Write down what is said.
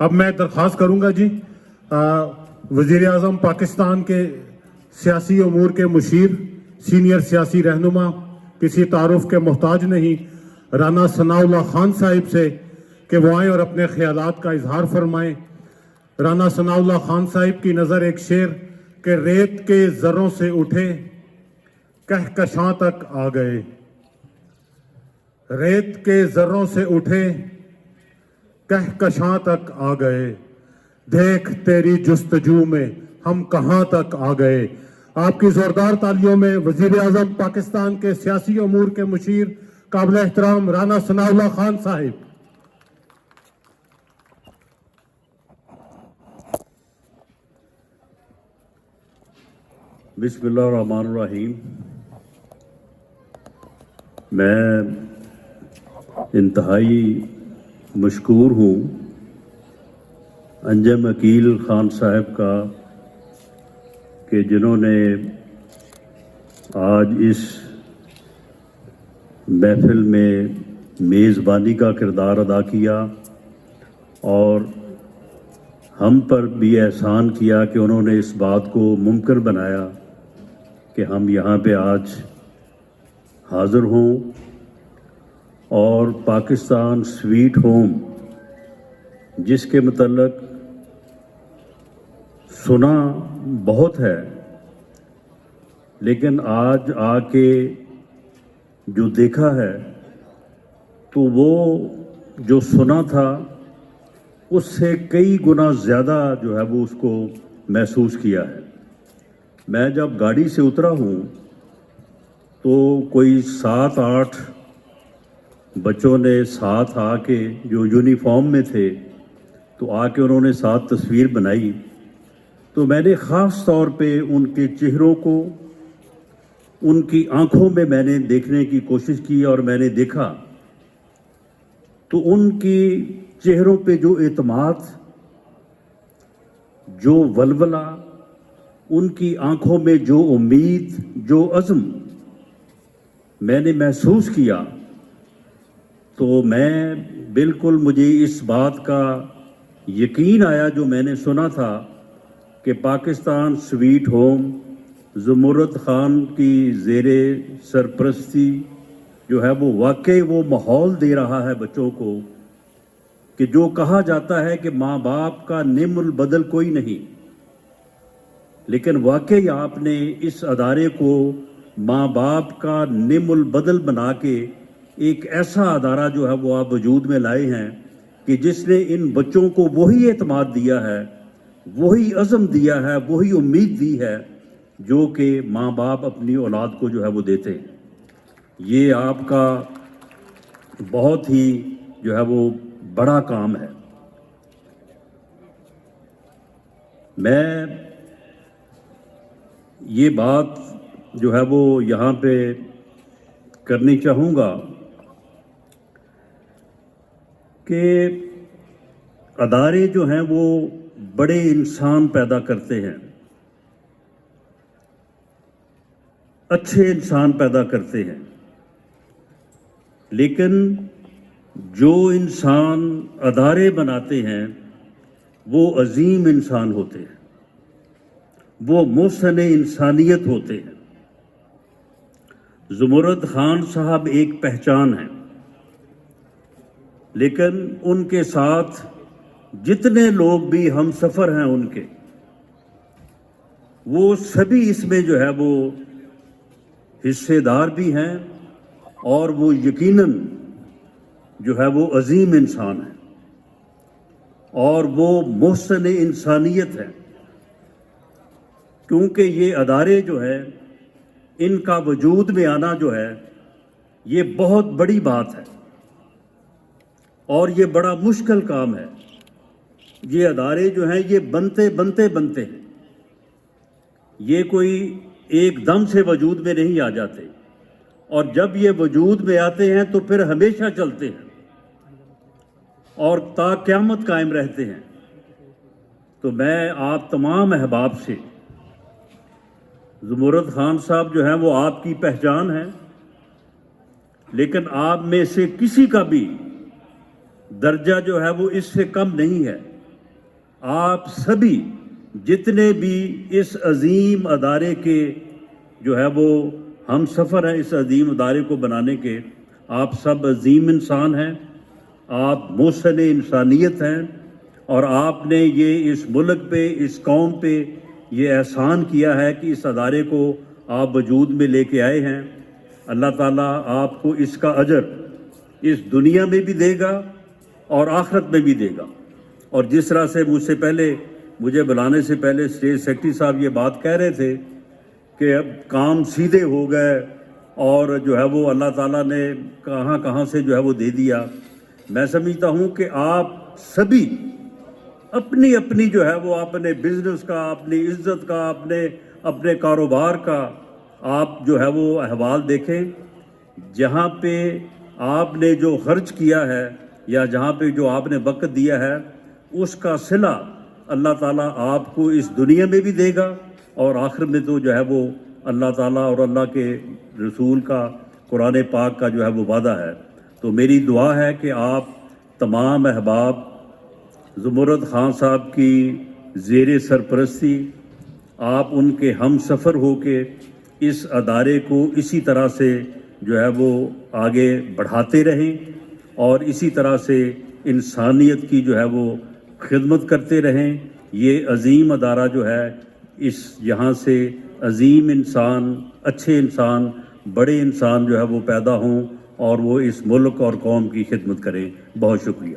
اب میں درخواست کروں گا جی وزیر اعظم پاکستان کے سیاسی امور کے مشیر سینئر سیاسی رہنما کسی تعارف کے محتاج نہیں رانا ثناء اللہ خان صاحب سے کہ وہ آئیں اور اپنے خیالات کا اظہار فرمائیں۔ رانا ثناء اللہ خان صاحب کی نظر ایک شعر کہ ریت کے ذروں سے اٹھے کہکشاں تک آ گئے، ریت کے ذروں سے اٹھے کہکشاں تک آ گئے، دیکھ تیری جستجو میں ہم کہاں تک آ گئے۔ آپ کی زوردار تالیوں میں وزیر اعظم پاکستان کے سیاسی امور کے مشیر قابل احترام رانا ثناء اللہ خان صاحب۔ بسم اللہ الرحمن الرحیم۔ میں انتہائی مشکور ہوں انجم عقیل خان صاحب کا کہ جنہوں نے آج اس محفل میں میزبانی کا کردار ادا کیا اور ہم پر بھی احسان کیا کہ انہوں نے اس بات کو ممکن بنایا کہ ہم یہاں پہ آج حاضر ہوں اور پاکستان سویٹ ہوم جس کے متعلق سنا بہت ہے لیکن آج آ کے جو دیکھا ہے تو وہ جو سنا تھا اس سے کئی گنا زیادہ جو ہے وہ اس کو محسوس کیا ہے۔ میں جب گاڑی سے اترا ہوں تو کوئی 7-8 بچوں نے ساتھ آ کے جو یونیفارم میں تھے تو آ کے انہوں نے ساتھ تصویر بنائی، تو میں نے خاص طور پہ ان کے چہروں کو ان کی آنکھوں میں نے دیکھنے کی کوشش کی اور میں نے دیکھا تو ان کی چہروں پہ جو اعتماد، جو ولولہ، ان کی آنکھوں میں جو امید، جو عزم میں نے محسوس کیا، تو میں بالکل مجھے اس بات کا یقین آیا جو میں نے سنا تھا کہ پاکستان سویٹ ہوم زمرد خان کی زیر سرپرستی جو ہے وہ واقعی وہ ماحول دے رہا ہے بچوں کو کہ جو کہا جاتا ہے کہ ماں باپ کا نعم البدل کوئی نہیں، لیکن واقعی آپ نے اس ادارے کو ماں باپ کا نعم البدل بنا کے ایک ایسا ادارہ جو ہے وہ آپ وجود میں لائے ہیں کہ جس نے ان بچوں کو وہی اعتماد دیا ہے، وہی عزم دیا ہے، وہی امید دی ہے جو کہ ماں باپ اپنی اولاد کو جو ہے وہ دیتے ہیں۔ یہ آپ کا بہت ہی جو ہے وہ بڑا کام ہے۔ میں یہ بات جو ہے وہ یہاں پہ کرنی چاہوں گا کہ ادارے جو ہیں وہ بڑے انسان پیدا کرتے ہیں، اچھے انسان پیدا کرتے ہیں، لیکن جو انسان ادارے بناتے ہیں وہ عظیم انسان ہوتے ہیں، وہ محسن انسانیت ہوتے ہیں۔ زمرد خان صاحب ایک پہچان ہے، لیکن ان کے ساتھ جتنے لوگ بھی ہم سفر ہیں ان کے، وہ سبھی اس میں جو ہے وہ حصے دار بھی ہیں اور وہ یقیناً جو ہے وہ عظیم انسان ہے اور وہ محسن انسانیت ہے، کیونکہ یہ ادارے جو ہے ان کا وجود میں آنا جو ہے یہ بہت بڑی بات ہے اور یہ بڑا مشکل کام ہے۔ یہ ادارے جو ہیں یہ بنتے ہیں، یہ کوئی ایک دم سے وجود میں نہیں آ جاتے، اور جب یہ وجود میں آتے ہیں تو پھر ہمیشہ چلتے ہیں اور تا قیامت قائم رہتے ہیں۔ تو میں آپ تمام احباب سے، زمرد خان صاحب جو ہیں وہ آپ کی پہچان ہے، لیکن آپ میں سے کسی کا بھی درجہ جو ہے وہ اس سے کم نہیں ہے، آپ سبھی جتنے بھی اس عظیم ادارے کے جو ہے وہ ہم سفر ہیں اس عظیم ادارے کو بنانے کے، آپ سب عظیم انسان ہیں، آپ محسن انسانیت ہیں، اور آپ نے یہ اس ملک پہ، اس قوم پہ یہ احسان کیا ہے کہ اس ادارے کو آپ وجود میں لے کے آئے ہیں۔ اللہ تعالیٰ آپ کو اس کا اجر اس دنیا میں بھی دے گا اور آخرت میں بھی دے گا۔ اور جس طرح سے مجھے بلانے سے پہلے اسٹیٹ سیکرٹری صاحب یہ بات کہہ رہے تھے کہ اب کام سیدھے ہو گئے اور جو ہے وہ اللہ تعالیٰ نے کہاں سے جو ہے وہ دے دیا، میں سمجھتا ہوں کہ آپ سبھی اپنی اپنی جو ہے وہ اپنے بزنس کا، اپنی عزت کا، اپنے کاروبار کا آپ جو ہے وہ احوال دیکھیں۔ جہاں پہ آپ نے جو خرچ کیا ہے یا جہاں پہ جو آپ نے وقت دیا ہے، اس کا صلہ اللہ تعالیٰ آپ کو اس دنیا میں بھی دے گا، اور آخر میں تو جو ہے وہ اللہ تعالیٰ اور اللہ کے رسول کا، قرآن پاک کا جو ہے وہ وعدہ ہے۔ تو میری دعا ہے کہ آپ تمام احباب زمرد خان صاحب کی زیر سرپرستی آپ ان کے ہم سفر ہو کے اس ادارے کو اسی طرح سے جو ہے وہ آگے بڑھاتے رہیں، اور اسی طرح سے انسانیت کی جو ہے وہ خدمت کرتے رہیں۔ یہ عظیم ادارہ جو ہے، یہاں سے عظیم انسان، اچھے انسان، بڑے انسان جو ہے وہ پیدا ہوں اور وہ اس ملک اور قوم کی خدمت کریں۔ بہت شکریہ۔